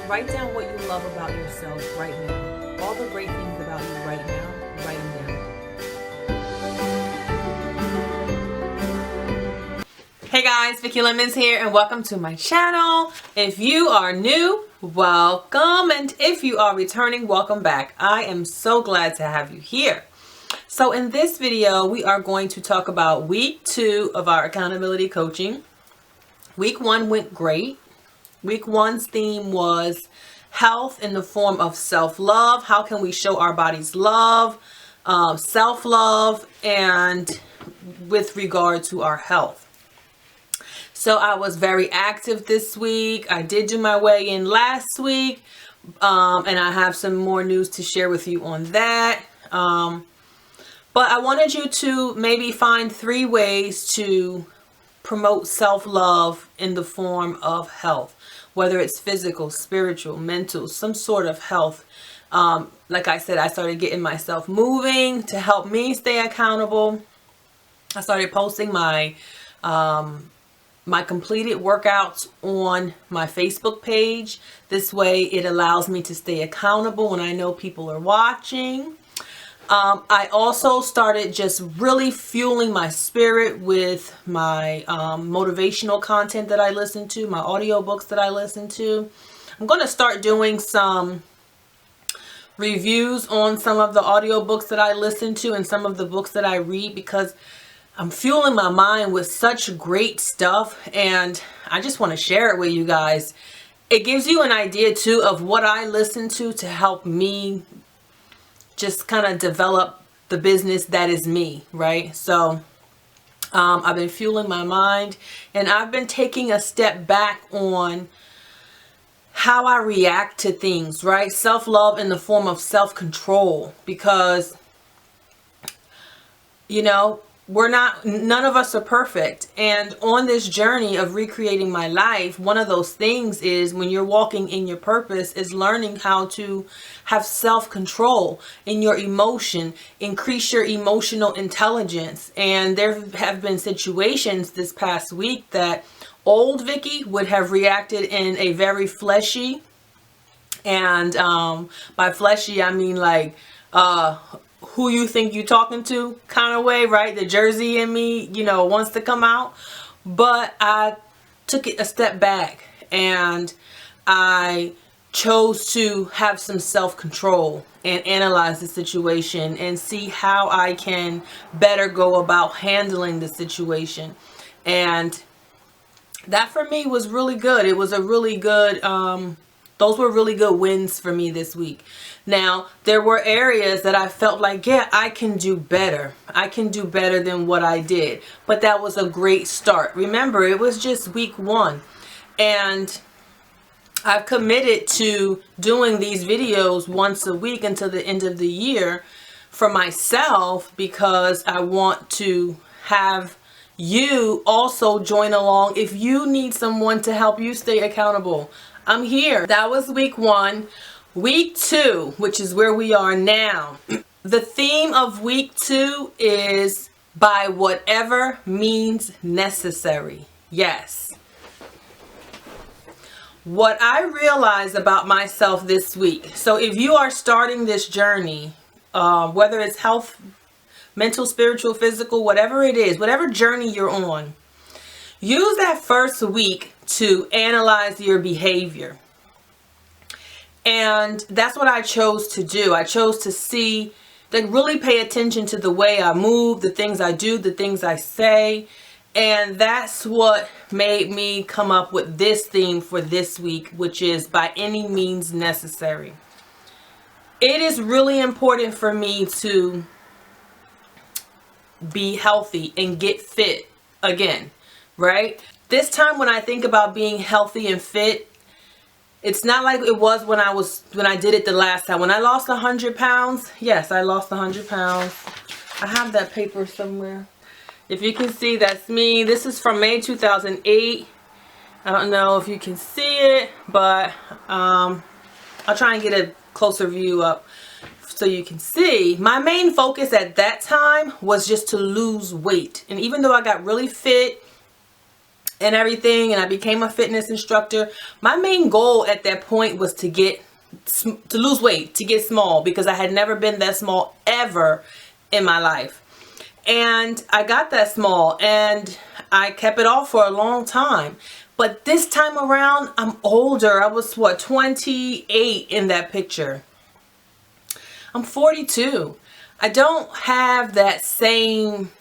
Write down what you love about yourself right now. All the great things about you right now, write them down. Hey guys, Vicky Lemons here and welcome to my channel. If you are new, welcome, and if you are returning, welcome back. I am so glad to have you here. So in this video, we are going to talk about week 2 of our accountability coaching. Week 1 went great. Week 1's theme was health in the form of self-love. How can we show our bodies love, self-love, and with regard to our health. So I was very active this week. I did do my weigh-in last week, and I have some more news to share with you on that. But I wanted you to maybe find 3 ways to promote self-love in the form of health, whether it's physical, spiritual, mental, some sort of health. Like I said, I started getting myself moving to help me stay accountable. I started posting my my completed workouts on my Facebook page. This way it allows me to stay accountable when I know people are watching. I also started just really fueling my spirit with my motivational content that I listen to, my audiobooks that I listen to. I'm going to start doing some reviews on some of the audiobooks that I listen to and some of the books that I read, because I'm fueling my mind with such great stuff and I just want to share it with you guys. It gives you an idea too of what I listen to help me just kind of develop the business that is me, right? So I've been fueling my mind and I've been taking a step back on how I react to things, right? Self-love in the form of self-control, because, you know, none of us are perfect. And on this journey of recreating my life, one of those things is, when you're walking in your purpose, is learning how to have self-control in your emotion, increase your emotional intelligence. And there have been situations this past week that old Vicky would have reacted in a very fleshy, and by fleshy I mean like who you think you talking to kind of way, right? The Jersey in me, you know, wants to come out. But I took it a step back and I chose to have some self-control and analyze the situation and see how I can better go about handling the situation. And that for me was really good. It was a really good, those were really good wins for me this week. Now, there were areas that I felt like, yeah, I can do better. I can do better than what I did. But that was a great start. Remember, it was just week 1. And I've committed to doing these videos once a week until the end of the year for myself, because I want to have you also join along if you need someone to help you stay accountable. I'm here. That was week 1. Week 2, which is where we are now. The theme of week 2 is by whatever means necessary. Yes. What I realized about myself this week. So if you are starting this journey, whether it's health, mental, spiritual, physical, whatever it is, whatever journey you're on, use that first week to analyze your behavior. And that's what I chose to do. I chose to see, like, really pay attention to the way I move, the things I do, the things I say. And that's what made me come up with this theme for this week, which is by any means necessary. It is really important for me to be healthy and get fit again, right? This time when I think about being healthy and fit, it's not like it was when I did it the last time. When I lost 100 pounds, yes, I lost 100 pounds. I have that paper somewhere. If you can see, that's me. This is from May 2008. I don't know if you can see it, but I'll try and get a closer view up so you can see. My main focus at that time was just to lose weight. And even though I got really fit and everything, and I became a fitness instructor. My main goal at that point was to lose weight, to get small, because I had never been that small ever in my life. And I got that small, and I kept it off for a long time. But this time around, I'm older. I was, what, 28 in that picture. I'm 42. I don't have that same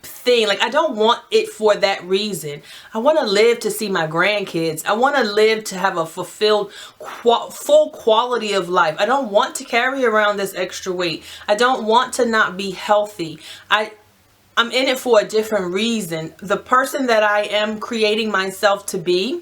thing. Like, I don't want it for that reason. I want to live to see my grandkids. I want to live to have a fulfilled, full quality of life. I don't want to carry around this extra weight. I don't want to not be healthy. I'm in it for a different reason. The person that I am creating myself to be,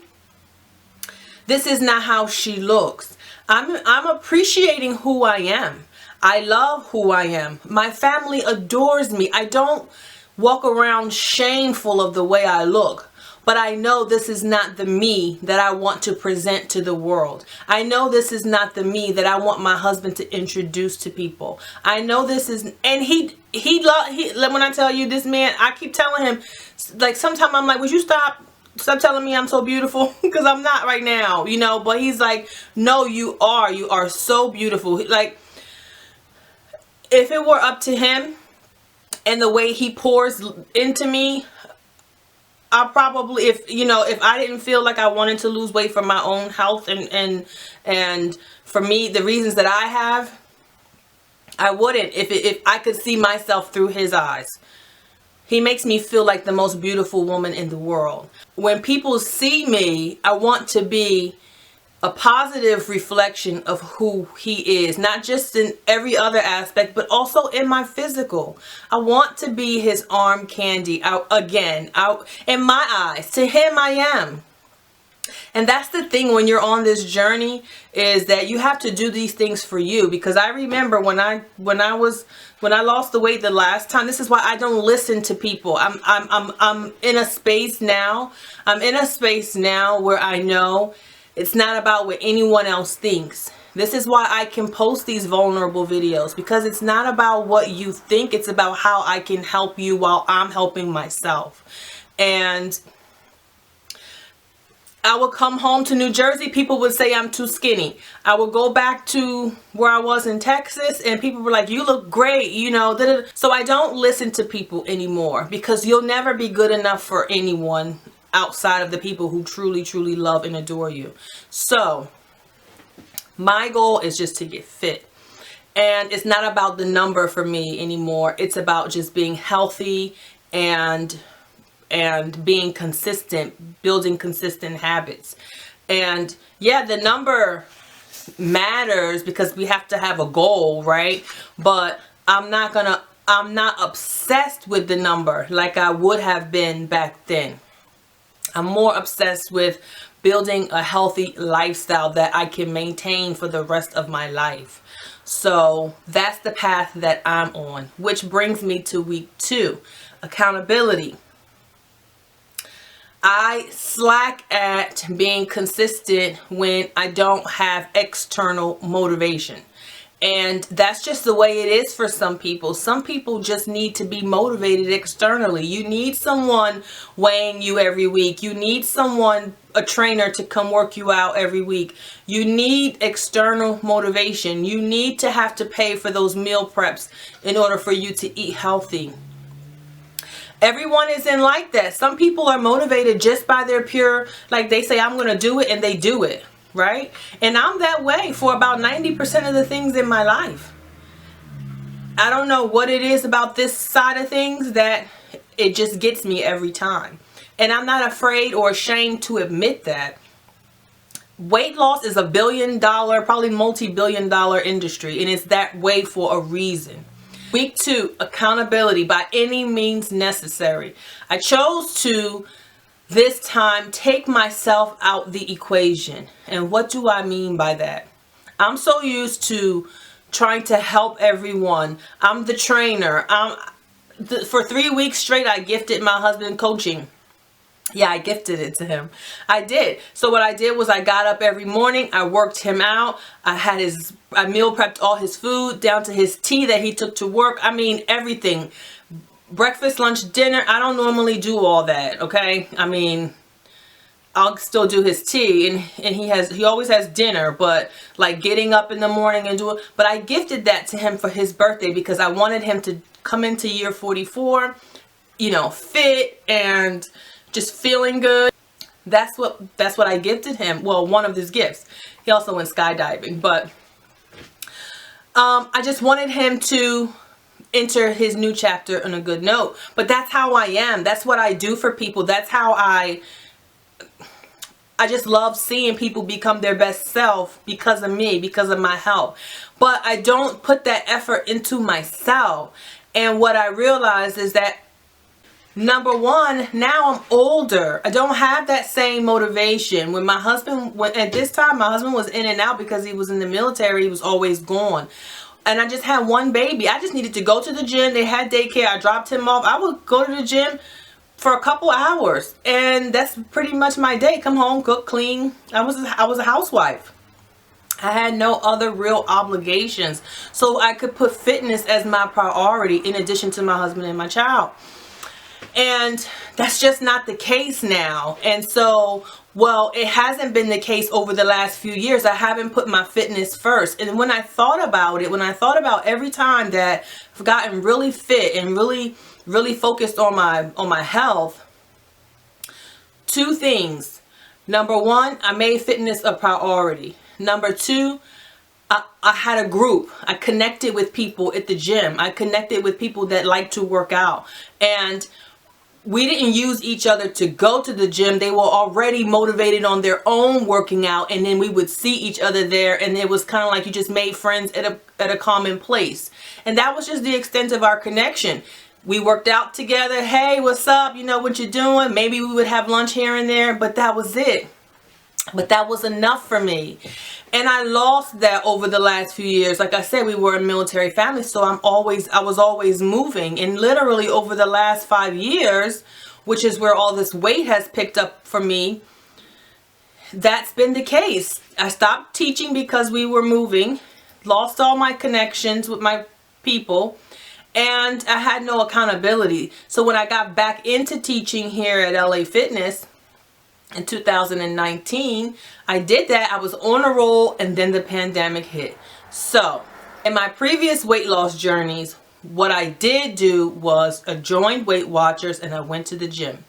this is not how she looks. I'm appreciating who I am. I love who I am. My family adores me. I don't walk around shameful of the way I look. But I know this is not the me that I want to present to the world. I know this is not the me that I want my husband to introduce to people. I know this is, and he when I tell you, this man, I keep telling him, like, sometimes I'm like, would you stop telling me I'm so beautiful? Because I'm not right now, you know. But he's like, no, you are so beautiful. Like, if it were up to him and the way he pours into me, I probably, if I didn't feel like I wanted to lose weight for my own health and for me, the reasons that I have, I wouldn't. If I could see myself through his eyes. He makes me feel like the most beautiful woman in the world. When people see me, I want to be a positive reflection of who he is, not just in every other aspect, but also in my physical. I want to be his arm candy out in my eyes. To him, I am. And that's the thing when you're on this journey, is that you have to do these things for you. Because I remember when I lost the weight the last time, this is why I don't listen to people. I'm in a space now. I'm in a space now where I know it's not about what anyone else thinks. This is why I can post these vulnerable videos, because it's not about what you think. It's about how I can help you while I'm helping myself. And I would come home to New Jersey, people would say I'm too skinny. I would go back to where I was in Texas, and people were like, you look great, you know. So I don't listen to people anymore, because you'll never be good enough for anyone outside of the people who truly, truly love and adore you. So my goal is just to get fit. And it's not about the number for me anymore. It's about just being healthy and being consistent, building consistent habits. And yeah, the number matters because we have to have a goal, right? But I'm not obsessed with the number like I would have been back then. I'm more obsessed with building a healthy lifestyle that I can maintain for the rest of my life. So that's the path that I'm on, which brings me to week 2, accountability. I slack at being consistent when I don't have external motivation. And that's just the way it is for some people. Some people just need to be motivated externally. You need someone weighing you every week. You need someone, a trainer, to come work you out every week. You need external motivation. You need to have to pay for those meal preps in order for you to eat healthy. Everyone isn't like that. Some people are motivated just by their pure, like they say, I'm going to do it, and they do it. Right? And I'm that way for about 90% of the things in my life. I don't know what it is about this side of things that it just gets me every time. And I'm not afraid or ashamed to admit that. Weight loss is $1 billion, probably multi-billion-dollar industry, and it's that way for a reason. Week 2, accountability by any means necessary. I chose to this time take myself out the equation. And what do I mean by that? I'm so used to trying to help everyone. I'm the trainer. For 3 weeks straight, I gifted my husband coaching. Yeah, I gifted it to him. I did. So what I did was I got up every morning. I worked him out. I meal prepped all his food down to his tea that he took to work. I mean, everything. breakfast, lunch, dinner, I don't normally do all that, okay? I mean, I'll still do his tea, and he always has dinner, but like getting up in the morning and do it. But I gifted that to him for his birthday because I wanted him to come into year 44, you know, fit and just feeling good. That's what I gifted him. Well, one of his gifts. He also went skydiving, but I just wanted him to enter his new chapter on a good note. But that's how I am. That's what I do for people. That's how I just love seeing people become their best self because of me, because of my help. But I don't put that effort into myself. And what I realized is that, number one, now I'm older. I don't have that same motivation. When my husband, at this time, my husband was in and out because he was in the military. He was always gone. And I just had one baby. I just needed to go to the gym. They had daycare. I dropped him off. I would go to the gym for a couple hours. And that's pretty much my day. Come home, cook, clean. I was a housewife. I had no other real obligations. So I could put fitness as my priority in addition to my husband and my child. And that's just not the case now. And so, well, it hasn't been the case over the last few years. I haven't put my fitness first. And when I thought about it, when I thought about every time that I've gotten really fit and really focused on my health, two things. Number one, I made fitness a priority. Number two, I had a group. I connected with people at the gym. I connected with people that like to work out. And we didn't use each other to go to the gym. They were already motivated on their own working out, and then we would see each other there, and it was kind of like you just made friends at a common place. And that was just the extent of our connection. We worked out together. Hey, what's up? You know what you're doing? Maybe we would have lunch here and there, but that was it. But that was enough for me. And I lost that over the last few years. Like I said, we were a military family, so I was always moving. And literally over the last 5 years, which is where all this weight has picked up for me, that's been the case. I stopped teaching because we were moving, lost all my connections with my people, and I had no accountability. So when I got back into teaching here at LA Fitness, in 2019, I did that. I was on a roll, and then the pandemic hit. So in my previous weight loss journeys, what I did do was I joined Weight Watchers and I went to the gym.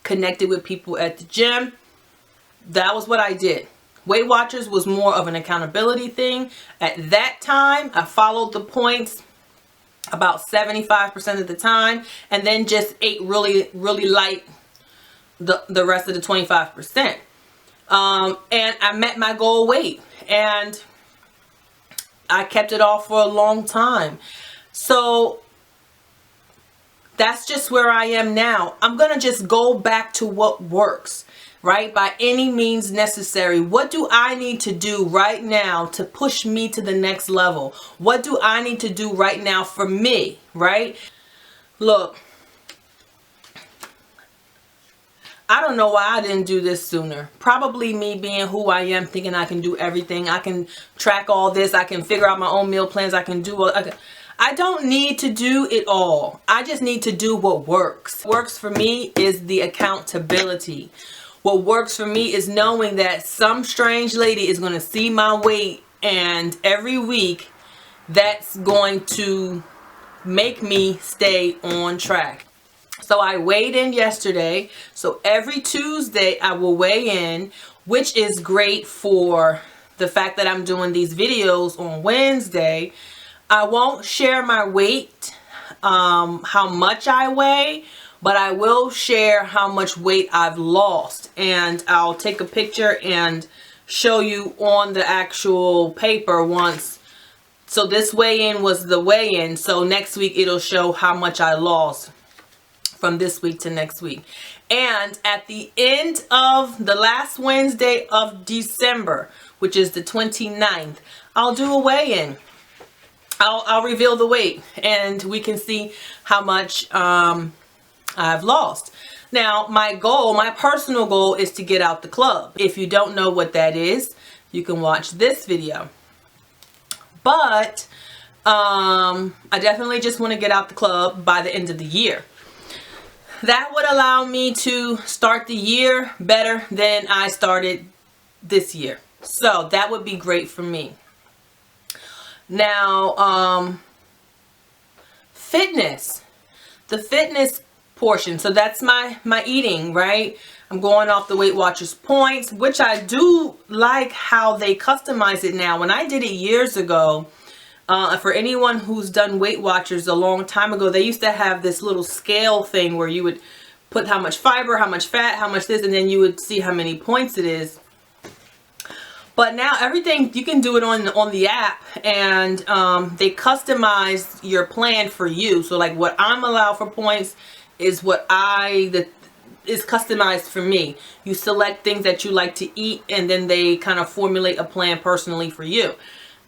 Connected with people at the gym. That was what I did. Weight Watchers was more of an accountability thing. At that time, I followed the points about 75% of the time, and then just ate really light the rest of the 25%. And I met my goal weight, and I kept it off for a long time. So that's just where I am now. I'm gonna just go back to what works, right? By any means necessary. What do I need to do right now to push me to the next level? What do I need to do right now for me, right? Look, I don't know why I didn't do this sooner. Probably me being who I am, thinking I can do everything. I can track all this. I can figure out my own meal plans. I can do I don't need to do it all. I just need to do what works. What works for me is the accountability. What works for me is knowing that some strange lady is going to see my weight, and every week that's going to make me stay on track. So I weighed in yesterday. So every Tuesday I will weigh in, which is great for the fact that I'm doing these videos on Wednesday. I won't share my weight, how much I weigh, but I will share how much weight I've lost. And I'll take a picture and show you on the actual paper once. So this weigh-in was the weigh-in. So next week it'll show how much I lost from this week to next week. And at the end of the last Wednesday of December, which is the 29th, I'll do a weigh-in. I'll reveal the weight, and we can see how much I've lost. Now, my goal, my personal goal, is to get out the club. If you don't know what that is, you can watch this video. But I definitely just want to get out the club by the end of the year. That would allow me to start the year better than I started this year. So that would be great for me. Now, fitness. The fitness portion. So that's my eating, right? I'm going off the Weight Watchers points, which I do like how they customize it now. When I did it years ago, for anyone who's done Weight Watchers a long time ago, they used to have this little scale thing where you would put how much fiber, how much fat, how much this, and then you would see how many points it is. But now everything, you can do it on the app, and they customize your plan for you. So like what I'm allowed for points is what is customized for me. You select things that you like to eat, and then they kind of formulate a plan personally for you.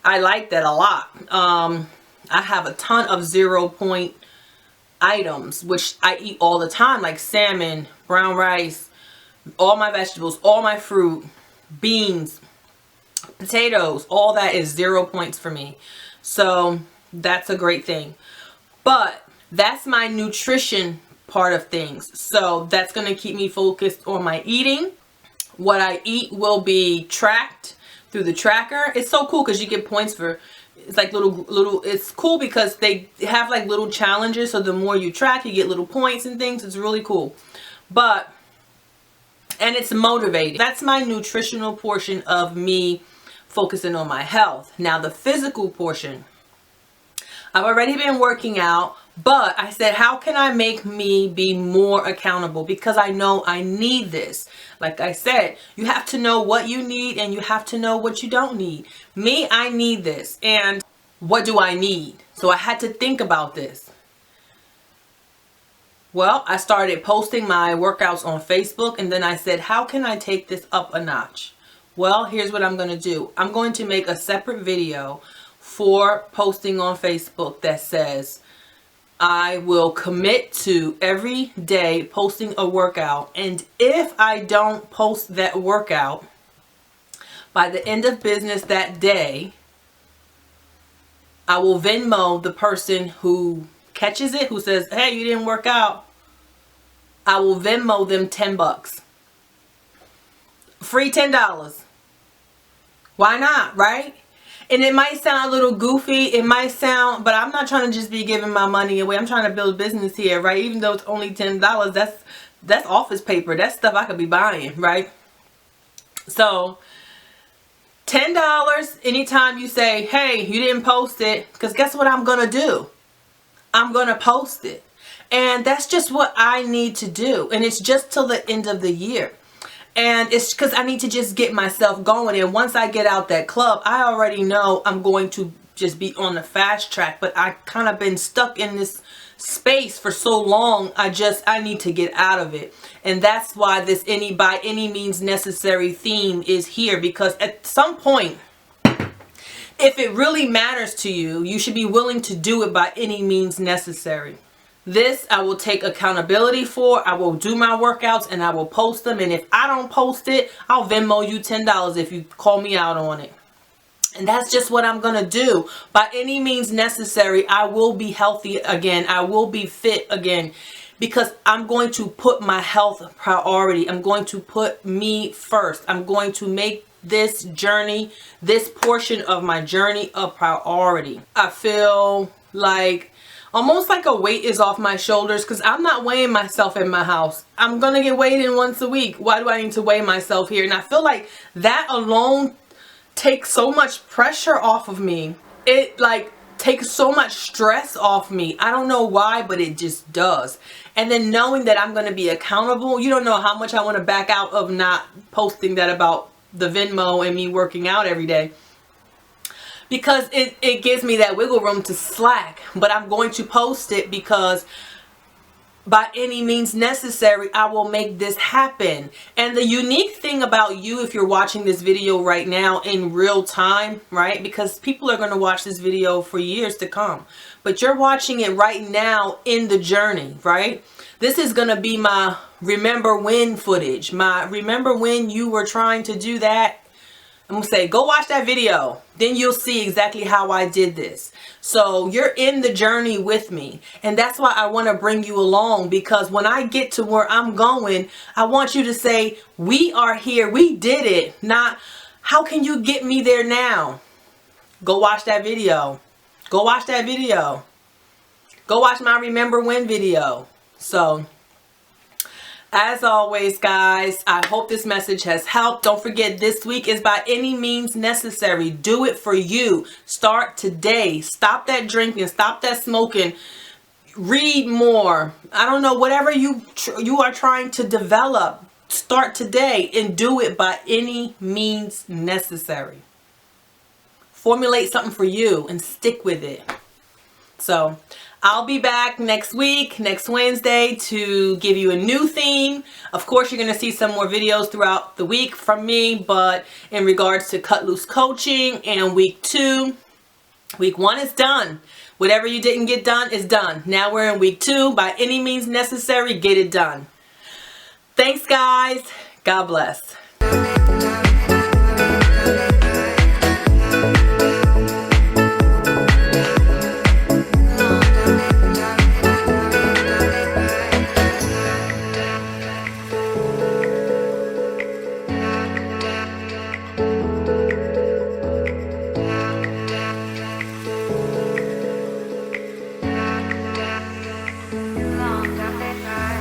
I like that a lot. I have a ton of 0-point items, which I eat all the time, like salmon, brown rice, all my vegetables, all my fruit, beans, potatoes, all that is 0 points for me. So that's a great thing. But that's my nutrition part of things. So that's going to keep me focused on my eating. What I eat will be tracked through the tracker. It's so cool because you get points for, it's like little, it's cool because they have like little challenges. So the more you track, you get little points and things. It's really cool. And it's motivating. That's my nutritional portion of me focusing on my health. Now the physical portion, I've already been working out, but I said, how can I make me be more accountable? Because I know I need this. Like I said, you have to know what you need and you have to know what you don't need. Me, I need this. And what do I need? So I had to think about this. Well, I started posting my workouts on Facebook, and then I said, how can I take this up a notch? Well, here's what I'm going to do. I'm going to make a separate video for posting on Facebook that says, I will commit to every day posting a workout, and if I don't post that workout by the end of business that day, I will Venmo the person who catches it, who says, hey, you didn't work out. I will Venmo them $10. Free $10. Why not, right? And it might sound a little goofy, it might sound, but I'm not trying to just be giving my money away. I'm trying to build business here, right? Even though it's only $10, that's office paper. That's stuff I could be buying, right? So $10 anytime you say, hey, you didn't post it, because guess what I'm going to do? I'm going to post it. And that's just what I need to do. And it's just till the end of the year. And it's because I need to just get myself going. And once I get out that club, I already know I'm going to just be on the fast track. But I kind of been stuck in this space for so long. I need to get out of it. And that's why this by any means necessary theme is here. Because at some point, if it really matters to you, you should be willing to do it by any means necessary. This I will take accountability for. I will do my workouts and I will post them. And if I don't post it, I'll Venmo you $10 if you call me out on it. And that's just what I'm going to do. By any means necessary, I will be healthy again. I will be fit again. Because I'm going to put my health priority. I'm going to put me first. I'm going to make this journey, this portion of my journey, a priority. I feel like almost like a weight is off my shoulders because I'm not weighing myself in my house. I'm going to get weighed in once a week. Why do I need to weigh myself here? And I feel like that alone takes so much pressure off of me. It like takes so much stress off me. I don't know why, but it just does. And then knowing that I'm going to be accountable, you don't know how much I want to back out of not posting that about the Venmo and me working out every day. Because it gives me that wiggle room to slack. But I'm going to post it because by any means necessary, I will make this happen. And the unique thing about you, if you're watching this video right now in real time, right? Because people are going to watch this video for years to come. But you're watching it right now in the journey, right? This is going to be my remember when footage. My remember when you were trying to do that I'm gonna say, go watch that video. Then you'll see exactly how I did this. So you're in the journey with me. And that's why I want to bring you along, because when I get to where I'm going, I want you to say, we are here. We did it. Not, how can you get me there now? Go watch that video. Go watch that video. Go watch my Remember When video. So, as always, guys, I hope this message has helped. Don't forget, this week is by any means necessary. Do it for you. Start today. Stop that drinking. Stop that smoking. Read more. I don't know, whatever you are trying to develop, start today and do it by any means necessary. Formulate something for you and stick with it. So, I'll be back next week, next Wednesday, to give you a new theme. Of course, you're going to see some more videos throughout the week from me, but in regards to Cut Loose Coaching and week 2, week 1 is done. Whatever you didn't get done is done. Now we're in week 2. By any means necessary, get it done. Thanks, guys. God bless.